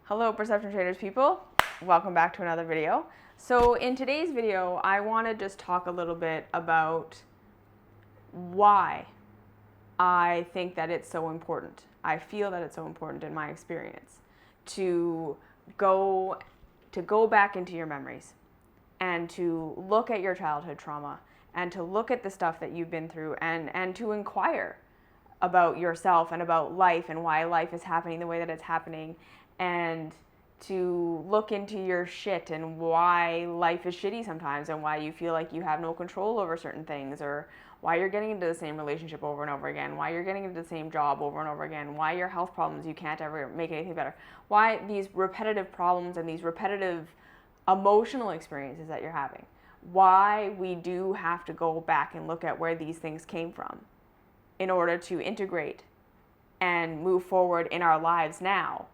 Hello Perception Traders people, welcome back to another video. So in today's video, I want to just talk a little bit about why I think that it's so important. I feel that it's so important in my experience to go back into your memories and to look at your childhood trauma and to look at the stuff that you've been through and to inquire about yourself and about life and why life is happening the way that it's happening, and to look into your shit and why life is shitty sometimes and why you feel like you have no control over certain things, or why you're getting into the same relationship over and over again, why you're getting into the same job over and over again, why your health problems, you can't ever make anything better, why these repetitive problems and these repetitive emotional experiences that you're having, why we do have to go back and look at where these things came from in order to integrate and move forward in our lives now.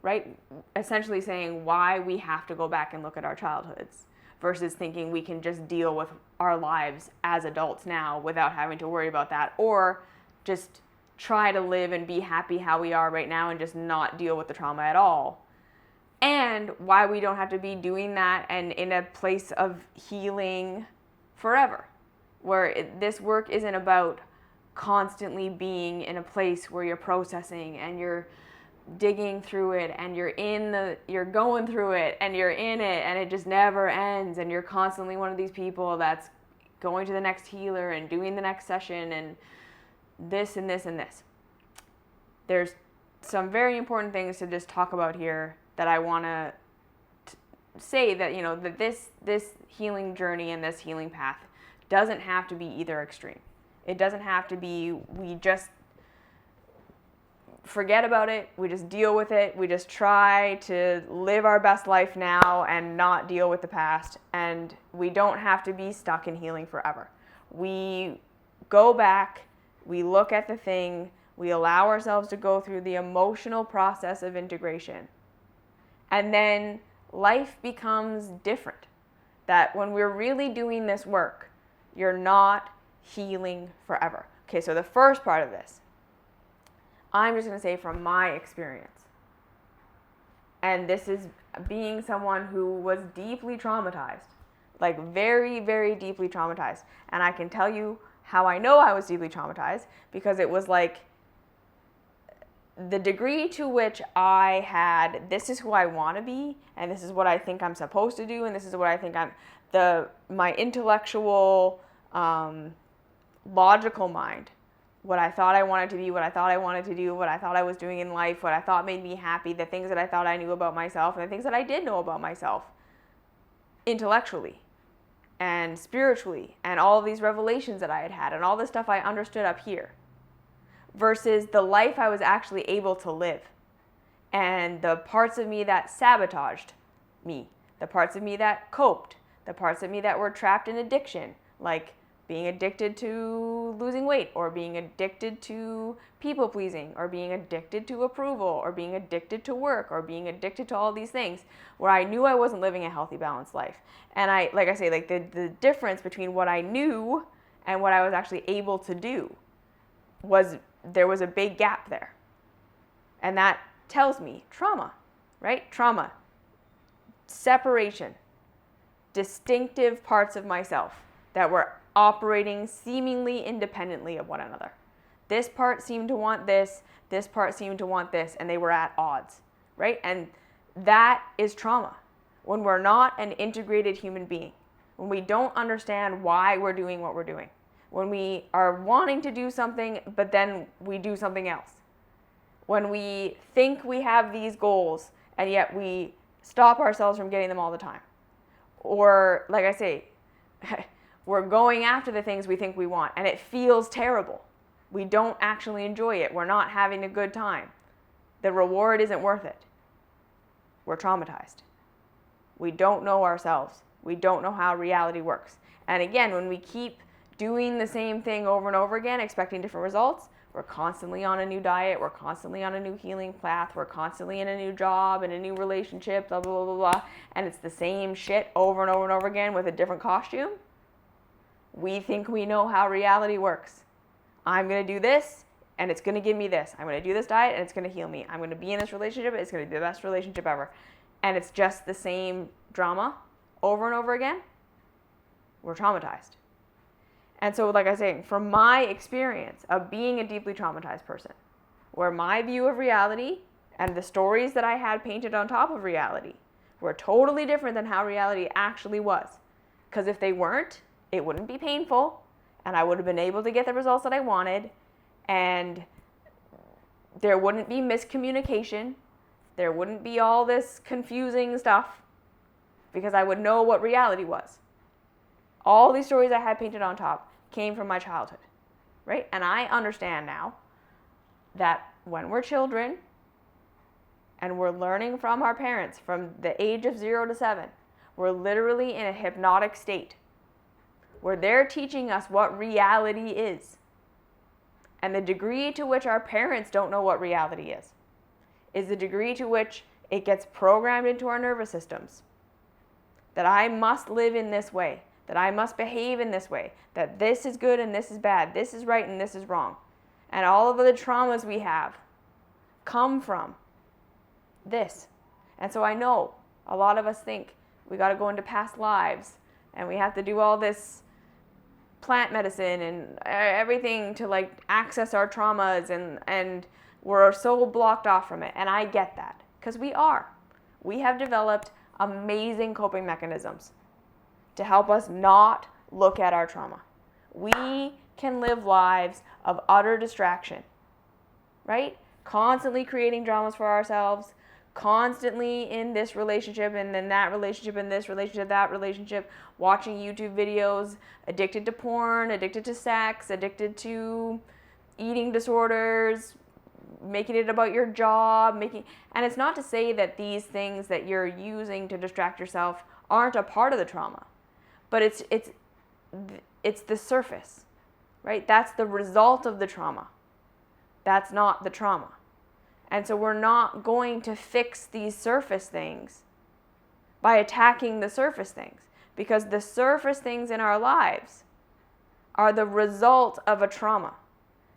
Right? Essentially saying why we have to go back and look at our childhoods versus thinking we can just deal with our lives as adults now without having to worry about that, or just try to live and be happy how we are right now and just not deal with the trauma at all. And why we don't have to be doing that and in a place of healing forever, where this work isn't about constantly being in a place where you're processing and you're digging through it and you're going through it and you're in it and it just never ends, and you're constantly one of these people that's going to the next healer and doing the next session and this and this and this. There's some very important things to just talk about here that I want to say, that that this healing journey and this healing path doesn't have to be either extreme. It doesn't have to be we just forget about it, we just deal with it, we just try to live our best life now and not deal with the past, and we don't have to be stuck in healing forever. We go back, we look at the thing, we allow ourselves to go through the emotional process of integration, and then life becomes different. That when we're really doing this work, you're not healing forever. Okay, so the first part of this, I'm just going to say from my experience, and this is being someone who was deeply traumatized, like very, very deeply traumatized. And I can tell you how I know I was deeply traumatized, because it was like the degree to which I had, this is who I want to be, and this is what I think I'm supposed to do, and this is what I think my intellectual, logical mind, what I thought I wanted to be, what I thought I wanted to do, what I thought I was doing in life, what I thought made me happy, the things that I thought I knew about myself, and the things that I did know about myself intellectually and spiritually, and all of these revelations that I had had, and all the stuff I understood up here, versus the life I was actually able to live, and the parts of me that sabotaged me, the parts of me that coped, the parts of me that were trapped in addiction, like being addicted to losing weight, or being addicted to people pleasing, or being addicted to approval, or being addicted to work, or being addicted to all these things, where I knew I wasn't living a healthy, balanced life. And the difference between what I knew and what I was actually able to do there was a big gap there. And that tells me trauma, right? Trauma, separation, distinctive parts of myself that were operating seemingly independently of one another. This part seemed to want this part seemed to want this, and they were at odds, right? And that is trauma. When we're not an integrated human being, when we don't understand why we're doing what we're doing, when we are wanting to do something, but then we do something else, when we think we have these goals, and yet we stop ourselves from getting them all the time. Or, like I say, we're going after the things we think we want, and it feels terrible. We don't actually enjoy it. We're not having a good time. The reward isn't worth it. We're traumatized. We don't know ourselves. We don't know how reality works. And again, when we keep doing the same thing over and over again, expecting different results, we're constantly on a new diet, we're constantly on a new healing path, we're constantly in a new job, in a new relationship, blah, blah, blah, blah, blah, and it's the same shit over and over and over again with a different costume. We think we know how reality works. I'm going to do this, and it's going to give me this. I'm going to do this diet and it's going to heal me. I'm going to be in this relationship. It's going to be the best relationship ever. And it's just the same drama over and over again. We're traumatized. And so, like I was saying, from my experience of being a deeply traumatized person, where my view of reality and the stories that I had painted on top of reality were totally different than how reality actually was. Because if they weren't, it wouldn't be painful, and I would have been able to get the results that I wanted, and there wouldn't be miscommunication. There wouldn't be all this confusing stuff, because I would know what reality was. All these stories I had painted on top came from my childhood, right? And I understand now that when we're children and we're learning from our parents from the age of 0 to 7, we're literally in a hypnotic state where they're teaching us what reality is. And the degree to which our parents don't know what reality is the degree to which it gets programmed into our nervous systems. That I must live in this way, that I must behave in this way, that this is good and this is bad, this is right and this is wrong. And all of the traumas we have come from this. And so I know a lot of us think we got to go into past lives and we have to do all this plant medicine and everything to like access our traumas, and we're so blocked off from it. And I get that, because we have developed amazing coping mechanisms to help us not look at our trauma. We can live lives of utter distraction, right? Constantly creating dramas for ourselves, constantly in this relationship and then that relationship and this relationship, that relationship, watching YouTube videos, addicted to porn, addicted to sex, addicted to eating disorders, making it about your job, and it's not to say that these things that you're using to distract yourself aren't a part of the trauma, but it's the surface, right? That's the result of the trauma. That's not the trauma. And so we're not going to fix these surface things by attacking the surface things, because the surface things in our lives are the result of a trauma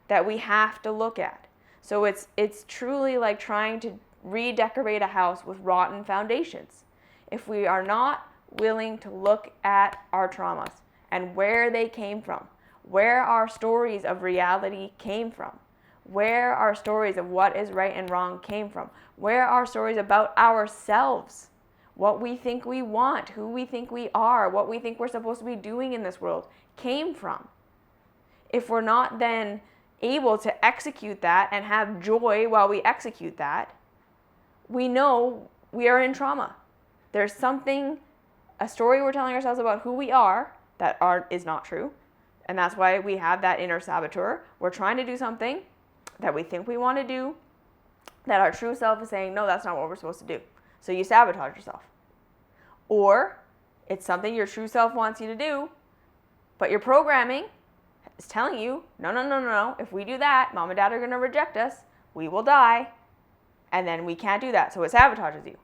that we have to look at. So it's truly like trying to redecorate a house with rotten foundations. If we are not willing to look at our traumas and where they came from, where our stories of reality came from, where our stories of what is right and wrong came from, where our stories about ourselves, what we think we want, who we think we are, what we think we're supposed to be doing in this world came from. If we're not then able to execute that and have joy while we execute that, we know we are in trauma. There's something, a story we're telling ourselves about who we are that is not true. And that's why we have that inner saboteur. We're trying to do something that we think we want to do, that our true self is saying, no, that's not what we're supposed to do. So you sabotage yourself. Or it's something your true self wants you to do, but your programming is telling you, no. If we do that, mom and dad are going to reject us. We will die. And then we can't do that. So it sabotages you,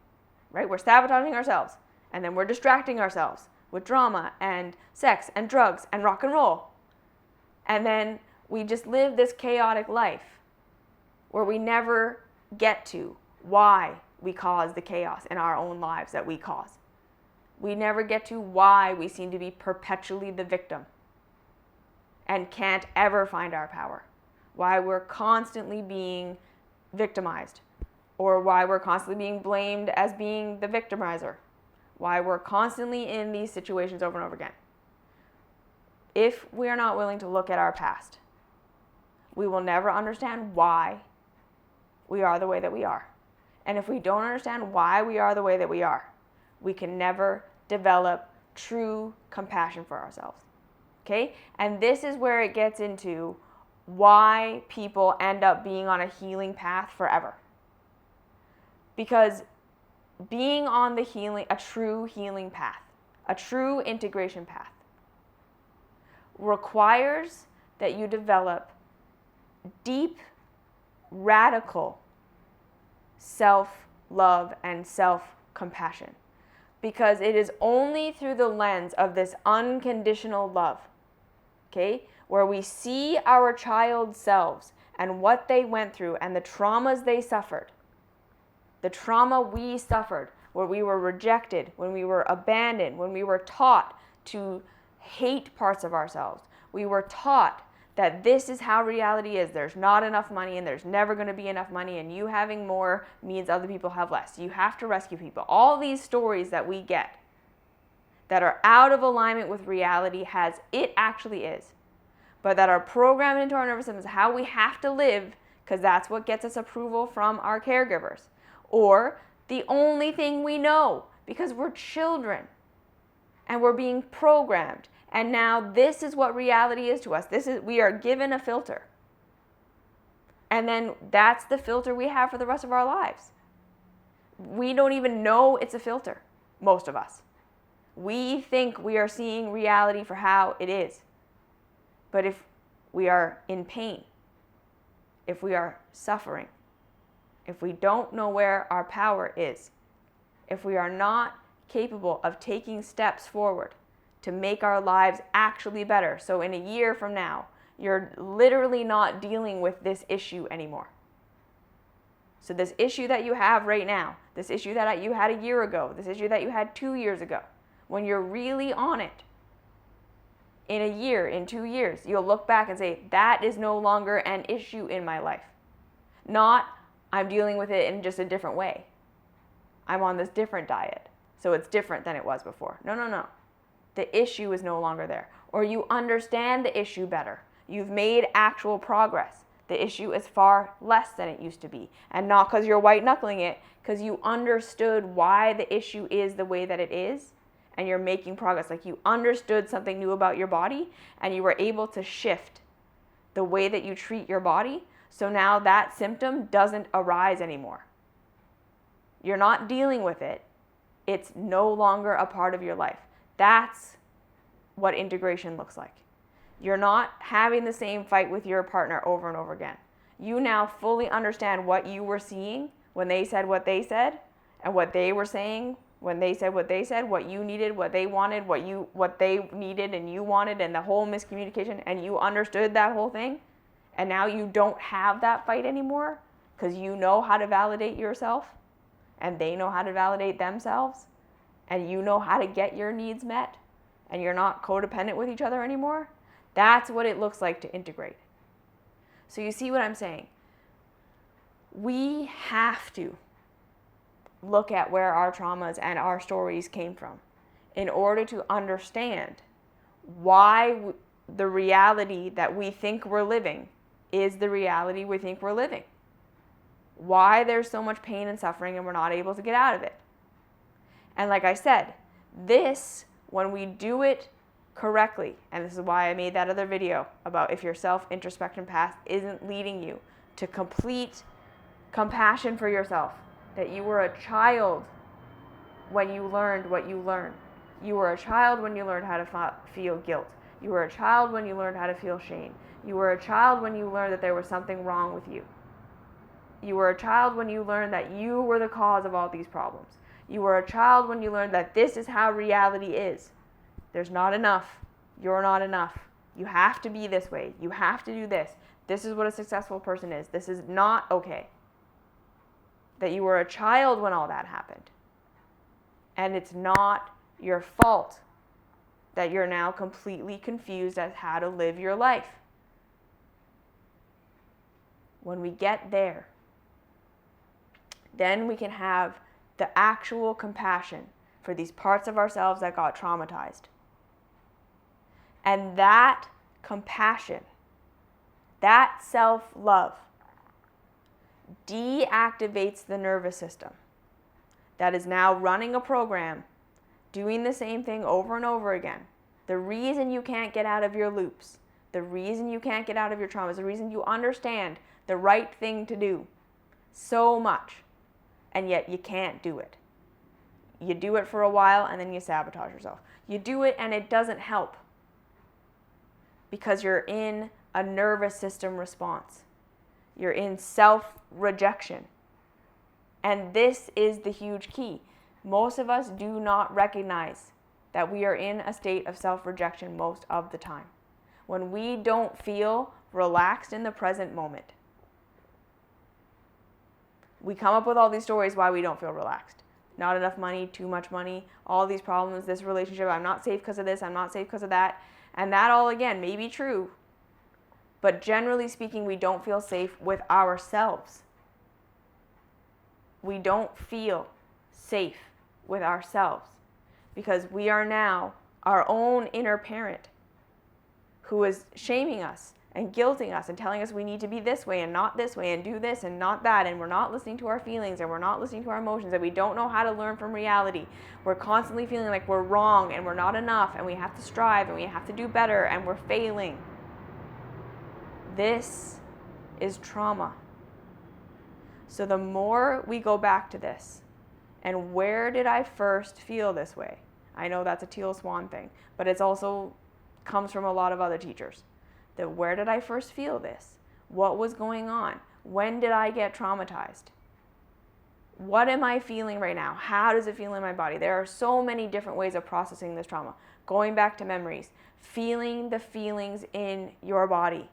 right? We're sabotaging ourselves. And then we're distracting ourselves with drama and sex and drugs and rock and roll. And then we just live this chaotic life where we never get to why we cause the chaos in our own lives that we cause. We never get to why we seem to be perpetually the victim and can't ever find our power. Why we're constantly being victimized, or why we're constantly being blamed as being the victimizer. Why we're constantly in these situations over and over again. If we are not willing to look at our past, we will never understand why we are the way that we are. And if we don't understand why we are the way that we are, we can never develop true compassion for ourselves. Okay? And this is where it gets into why people end up being on a healing path forever. Because being on a true healing path, a true integration path, requires that you develop deep, radical self-love and self-compassion. Because it is only through the lens of this unconditional love, okay, where we see our child selves and what they went through and the traumas they suffered, the trauma we suffered, where we were rejected, when we were abandoned, when we were taught to hate parts of ourselves, we were taught that this is how reality is. There's not enough money and there's never going to be enough money, and you having more means other people have less. You have to rescue people. All these stories that we get that are out of alignment with reality as it actually is, but that are programmed into our nervous system as how we have to live because that's what gets us approval from our caregivers, or the only thing we know because we're children and we're being programmed. And now this is what reality is to us. We are given a filter. And then that's the filter we have for the rest of our lives. We don't even know it's a filter, most of us. We think we are seeing reality for how it is. But if we are in pain, if we are suffering, if we don't know where our power is, if we are not capable of taking steps forward to make our lives actually better, so in a year from now, you're literally not dealing with this issue anymore. So this issue that you have right now, this issue that you had a year ago, this issue that you had 2 years ago, when you're really on it, in a year, in 2 years, you'll look back and say, that is no longer an issue in my life. Not, I'm dealing with it in just a different way. I'm on this different diet, so it's different than it was before. No. The issue is no longer there. Or you understand the issue better. You've made actual progress. The issue is far less than it used to be. And not because you're white knuckling it, because you understood why the issue is the way that it is, and you're making progress. Like you understood something new about your body, and you were able to shift the way that you treat your body. So now that symptom doesn't arise anymore. You're not dealing with it. It's no longer a part of your life. That's what integration looks like. You're not having the same fight with your partner over and over again. You now fully understand what you were seeing when they said what they said, and what they were saying when they said what they said, what you needed, what they wanted, what they needed and you wanted, and the whole miscommunication, and you understood that whole thing. And now you don't have that fight anymore because you know how to validate yourself, and they know how to validate themselves, and you know how to get your needs met, and you're not codependent with each other anymore. That's what it looks like to integrate. So you see what I'm saying? We have to look at where our traumas and our stories came from in order to understand why the reality that we think we're living is the reality we think we're living. Why there's so much pain and suffering and we're not able to get out of it. And like I said, this, when we do it correctly, and this is why I made that other video about if your self-introspection path isn't leading you to complete compassion for yourself, that you were a child when you learned what you learned. You were a child when you learned how to feel guilt. You were a child when you learned how to feel shame. You were a child when you learned that there was something wrong with you. You were a child when you learned that you were the cause of all these problems. You were a child when you learned that this is how reality is. There's not enough. You're not enough. You have to be this way. You have to do this. This is what a successful person is. This is not okay. That you were a child when all that happened. And it's not your fault that you're now completely confused as how to live your life. When we get there, then we can have the actual compassion for these parts of ourselves that got traumatized. And that compassion, that self-love, deactivates the nervous system that is now running a program, doing the same thing over and over again. The reason you can't get out of your loops, the reason you can't get out of your traumas, the reason you understand the right thing to do so much, and yet you can't do it. You do it for a while and then you sabotage yourself. You do it and it doesn't help because you're in a nervous system response. You're in self-rejection. And this is the huge key. Most of us do not recognize that we are in a state of self-rejection most of the time. When we don't feel relaxed in the present moment, we come up with all these stories why we don't feel relaxed. Not enough money, too much money, all these problems, this relationship, I'm not safe because of this, I'm not safe because of that. And that all, again, may be true. But generally speaking, we don't feel safe with ourselves. We don't feel safe with ourselves because we are now our own inner parent who is shaming us and guilting us and telling us we need to be this way and not this way and do this and not that, and we're not listening to our feelings and we're not listening to our emotions, and we don't know how to learn from reality. We're constantly feeling like we're wrong and we're not enough and we have to strive and we have to do better and we're failing. This is trauma. So the more we go back to this, and where did I first feel this way? I know that's a Teal Swan thing, but it's also comes from a lot of other teachers. That where did I first feel this? What was going on? When did I get traumatized? What am I feeling right now? How does it feel in my body? There are so many different ways of processing this trauma. Going back to memories, feeling the feelings in your body,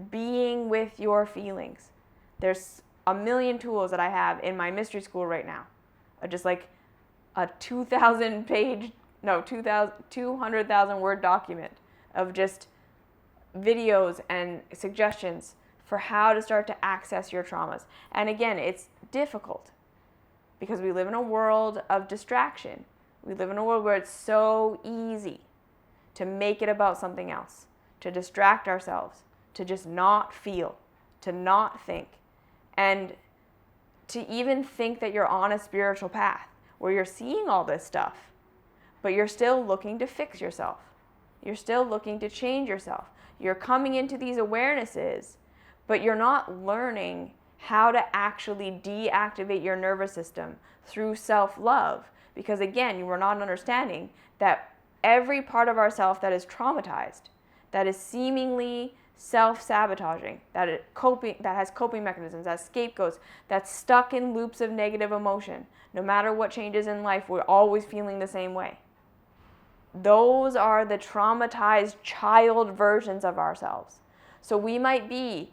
being with your feelings. There's a million tools that I have in my mystery school right now. Just like a 200,000 word document of just videos and suggestions for how to start to access your traumas. And again, it's difficult because we live in a world of distraction. We live in a world where it's so easy to make it about something else, to distract ourselves, to just not feel, to not think, and to even think that you're on a spiritual path where you're seeing all this stuff, but you're still looking to fix yourself. You're still looking to change yourself. You're coming into these awarenesses, but you're not learning how to actually deactivate your nervous system through self-love. Because again, you are not understanding that every part of ourself that is traumatized, that is seemingly self-sabotaging, that has coping mechanisms, that scapegoats, that's stuck in loops of negative emotion. No matter what changes in life, we're always feeling the same way. Those are the traumatized child versions of ourselves. So we might be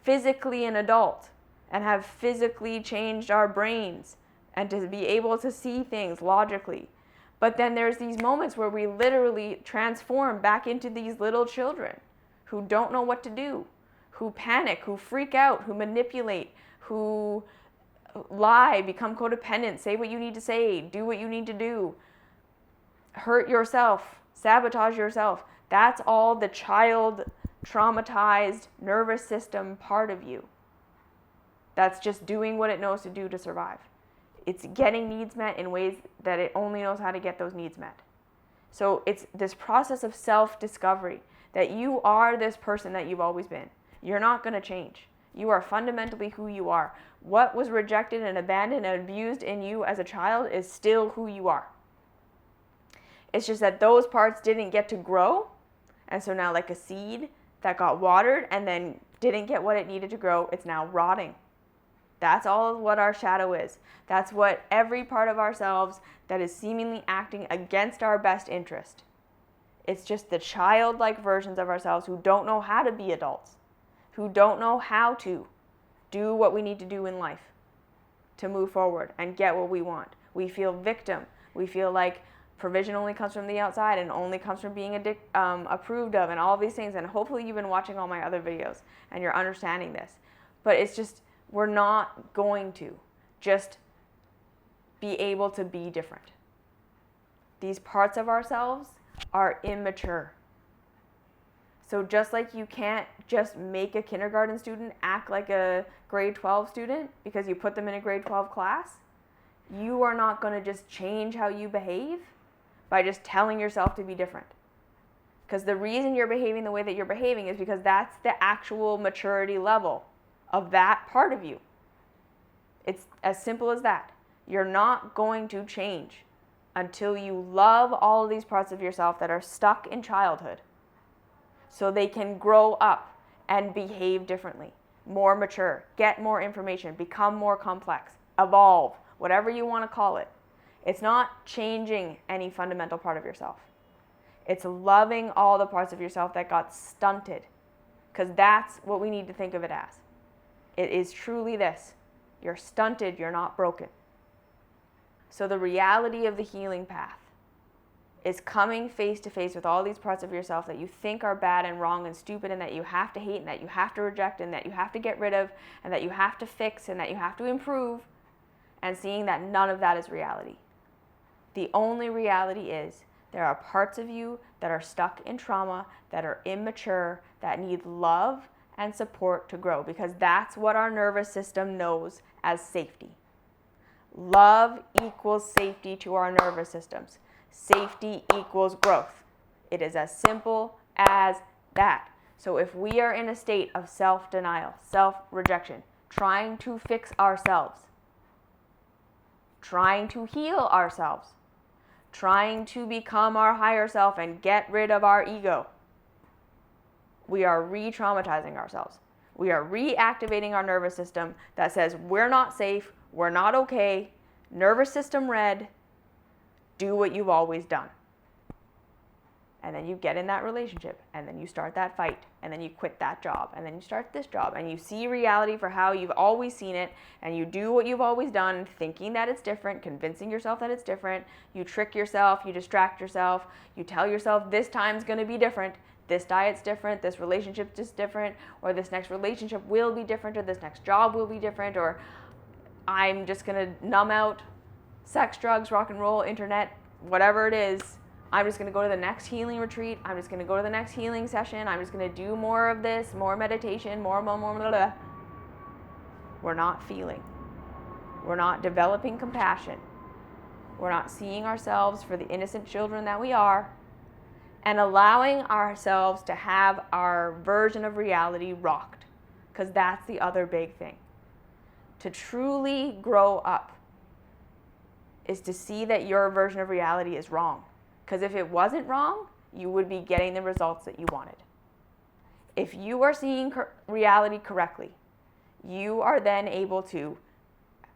physically an adult and have physically changed our brains and to be able to see things logically. But then there's these moments where we literally transform back into these little children who don't know what to do, who panic, who freak out, who manipulate, who lie, become codependent, say what you need to say, do what you need to do, hurt yourself, sabotage yourself. That's all the child traumatized nervous system part of you. That's just doing what it knows to do to survive. It's getting needs met in ways that it only knows how to get those needs met. So it's this process of self-discovery that you are this person that you've always been. You're not going to change. You are fundamentally who you are. What was rejected and abandoned and abused in you as a child is still who you are. It's just that those parts didn't get to grow. And so now, like a seed that got watered and then didn't get what it needed to grow, it's now rotting. That's all what our shadow is. That's what every part of ourselves that is seemingly acting against our best interest. It's just the childlike versions of ourselves who don't know how to be adults, who don't know how to do what we need to do in life to move forward and get what we want. We feel victim. We feel like provision only comes from the outside and only comes from being approved of and all these things. And hopefully you've been watching all my other videos and you're understanding this. But it's just, we're not going to just be able to be different. These parts of ourselves are immature. So just like you can't just make a kindergarten student act like a grade 12 student because you put them in a grade 12 class, you are not going to just change how you behave by just telling yourself to be different. Because the reason you're behaving the way that you're behaving is because that's the actual maturity level of that part of you. It's as simple as that. You're not going to change until you love all of these parts of yourself that are stuck in childhood so they can grow up and behave differently, more mature, get more information, become more complex, evolve, whatever you want to call it. It's not changing any fundamental part of yourself. It's loving all the parts of yourself that got stunted, because that's what we need to think of it as. It is truly this. You're stunted, you're not broken. So the reality of the healing path is coming face to face with all these parts of yourself that you think are bad and wrong and stupid and that you have to hate and that you have to reject and that you have to get rid of and that you have to fix and that you have to improve, and seeing that none of that is reality. The only reality is there are parts of you that are stuck in trauma, that are immature, that need love and support to grow, because that's what our nervous system knows as safety. Love equals safety to our nervous systems. Safety equals growth. It is as simple as that. So if we are in a state of self-denial, self-rejection, trying to fix ourselves, trying to heal ourselves, trying to become our higher self and get rid of our ego, we are re-traumatizing ourselves. We are reactivating our nervous system that says we're not safe, we're not okay, nervous system red, do what you've always done. And then you get in that relationship, and then you start that fight, and then you quit that job, and then you start this job, and you see reality for how you've always seen it, and you do what you've always done, thinking that it's different, convincing yourself that it's different. You trick yourself, you distract yourself, you tell yourself this time's going to be different, this diet's different, this relationship's just different, or this next relationship will be different, or this next job will be different, or I'm just going to numb out sex, drugs, rock and roll, internet, whatever it is. I'm just going to go to the next healing retreat. I'm just going to go to the next healing session. I'm just going to do more of this, more meditation, more, blah, blah. We're not feeling. We're not developing compassion. We're not seeing ourselves for the innocent children that we are, and allowing ourselves to have our version of reality rocked, because that's the other big thing. To truly grow up is to see that your version of reality is wrong. Because if it wasn't wrong, you would be getting the results that you wanted. If you are seeing reality correctly, you are then able to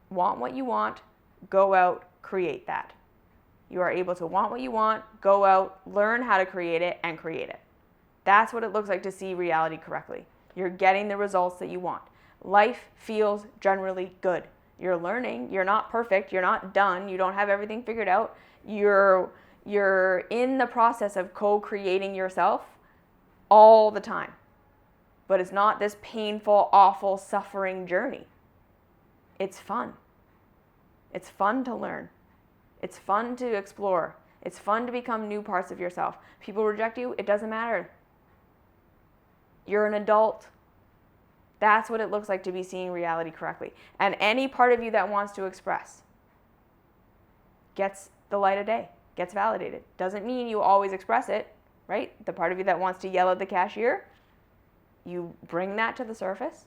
want what you want, go out, create that. You are able to want what you want, go out, learn how to create it, and create it. That's what it looks like to see reality correctly. You're getting the results that you want. Life feels generally good. You're learning. You're not perfect. You're not done. You don't have everything figured out. You're in the process of co-creating yourself all the time. But it's not this painful, awful, suffering journey. It's fun. It's fun to learn. It's fun to explore. It's fun to become new parts of yourself. People reject you, it doesn't matter. You're an adult. That's what it looks like to be seeing reality correctly. And any part of you that wants to express gets the light of day, gets validated. Doesn't mean you always express it, right? The part of you that wants to yell at the cashier, you bring that to the surface.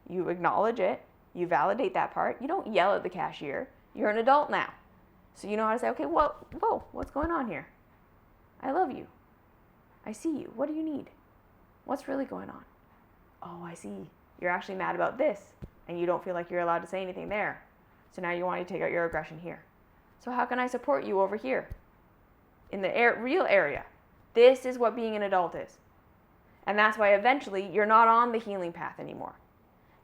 You acknowledge it. You validate that part. You don't yell at the cashier. You're an adult now. So you know how to say, okay, whoa, what's going on here? I love you. I see you. What do you need? What's really going on? Oh, I see. You're actually mad about this, and you don't feel like you're allowed to say anything there. So now you want to take out your aggression here. So how can I support you over here in the real area? This is what being an adult is. And that's why eventually you're not on the healing path anymore,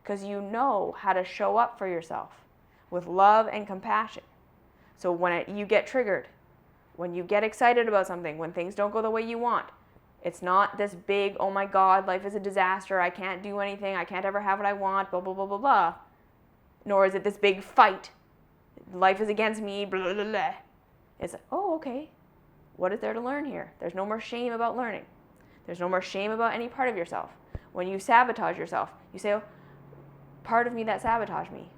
because you know how to show up for yourself with love and compassion. So when you get triggered, when you get excited about something, when things don't go the way you want, it's not this big, oh my God, life is a disaster, I can't do anything, I can't ever have what I want, blah, blah, blah, blah, blah. Nor is it this big fight, life is against me, blah, blah, blah, blah. It's, oh, okay, what is there to learn here? There's no more shame about learning. There's no more shame about any part of yourself. When you sabotage yourself, you say, oh, part of me that sabotaged me.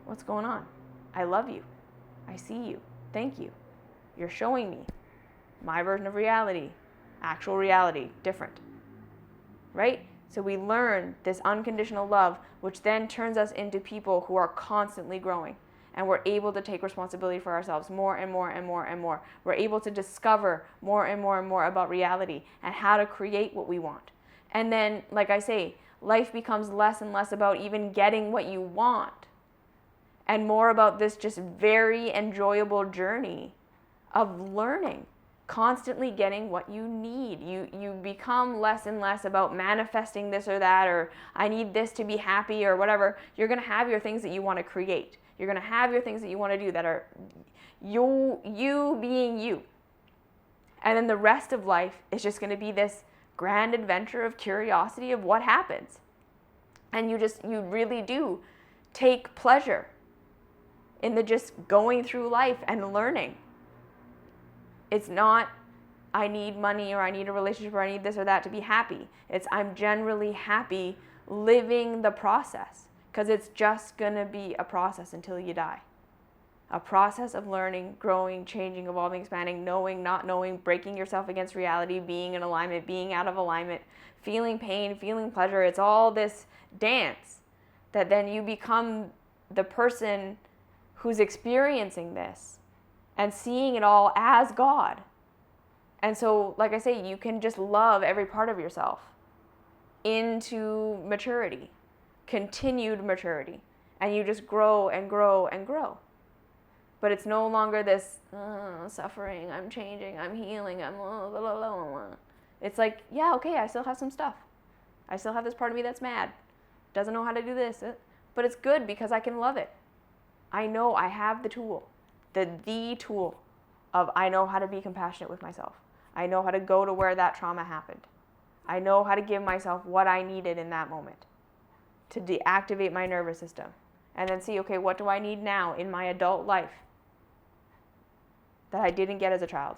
What's going on? I love you. I see you. Thank you. You're showing me my version of reality, actual reality, different. Right? So we learn this unconditional love, which then turns us into people who are constantly growing. And we're able to take responsibility for ourselves more and more and more and more. We're able to discover more and more and more about reality and how to create what we want. And then, like I say, life becomes less and less about even getting what you want, and more about this just very enjoyable journey of learning constantly getting what you need. You become less and less about manifesting this or that, or I need this to be happy or whatever. You're going to have your things that you want to create. You're going to have your things that you want to do that are you being you. And then the rest of life is just going to be this grand adventure of curiosity of what happens. And you really do take pleasure in the just going through life and learning. It's not, I need money or I need a relationship or I need this or that to be happy. It's, I'm generally happy living the process, because it's just going to be a process until you die. A process of learning, growing, changing, evolving, expanding, knowing, not knowing, breaking yourself against reality, being in alignment, being out of alignment, feeling pain, feeling pleasure. It's all this dance that then you become the person who's experiencing this and seeing it all as God. And so, like I say, you can just love every part of yourself into maturity, continued maturity, and you just grow and grow and grow. But it's no longer this suffering, I'm changing, I'm healing, I'm blah, blah, blah, blah. It's like, yeah, okay, I still have some stuff. I still have this part of me that's mad, doesn't know how to do this, but it's good because I can love it. I know I have the tool. The tool of I know how to be compassionate with myself. I know how to go to where that trauma happened. I know how to give myself what I needed in that moment to deactivate my nervous system. And then see, okay, what do I need now in my adult life that I didn't get as a child?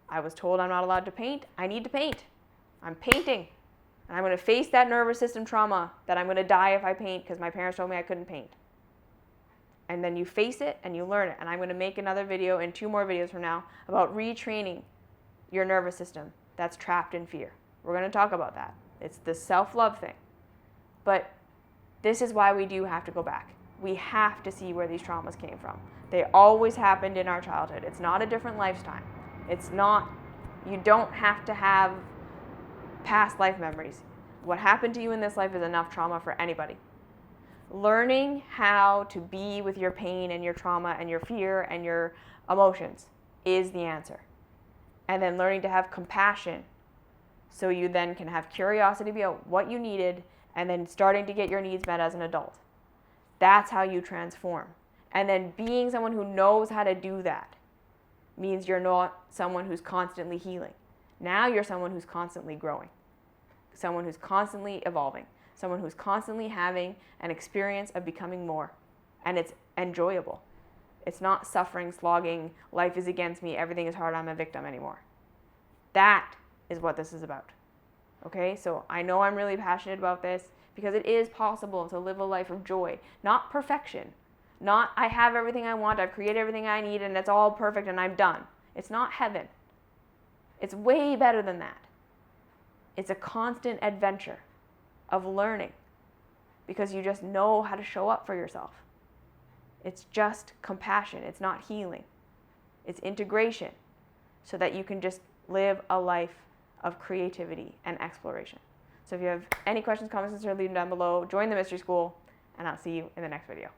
I was told I'm not allowed to paint. I need to paint. I'm painting. And I'm going to face that nervous system trauma that I'm going to die if I paint because my parents told me I couldn't paint. And then you face it and you learn it. And I'm going to make another video and 2 more videos from now about retraining your nervous system that's trapped in fear. We're going to talk about that. It's the self-love thing. But this is why we do have to go back. We have to see where these traumas came from. They always happened in our childhood. It's not a different lifetime. It's not, you don't have to have past life memories. What happened to you in this life is enough trauma for anybody. Learning how to be with your pain and your trauma and your fear and your emotions is the answer. And then learning to have compassion so you then can have curiosity about what you needed and then starting to get your needs met as an adult. That's how you transform. And then being someone who knows how to do that means you're not someone who's constantly healing. Now you're someone who's constantly growing, someone who's constantly evolving, someone who's constantly having an experience of becoming more. And it's enjoyable. It's not suffering, slogging, life is against me, everything is hard, I'm a victim anymore. That is what this is about. Okay, so I know I'm really passionate about this because it is possible to live a life of joy, not perfection. Not I have everything I want, I've created everything I need, and it's all perfect and I'm done. It's not heaven. It's way better than that. It's a constant adventure of learning because you just know how to show up for yourself. It's just compassion. It's not healing. It's integration so that you can just live a life of creativity and exploration. So if you have any questions, comments, concerns, leave them down below. Join the Mystery School, and I'll see you in the next video.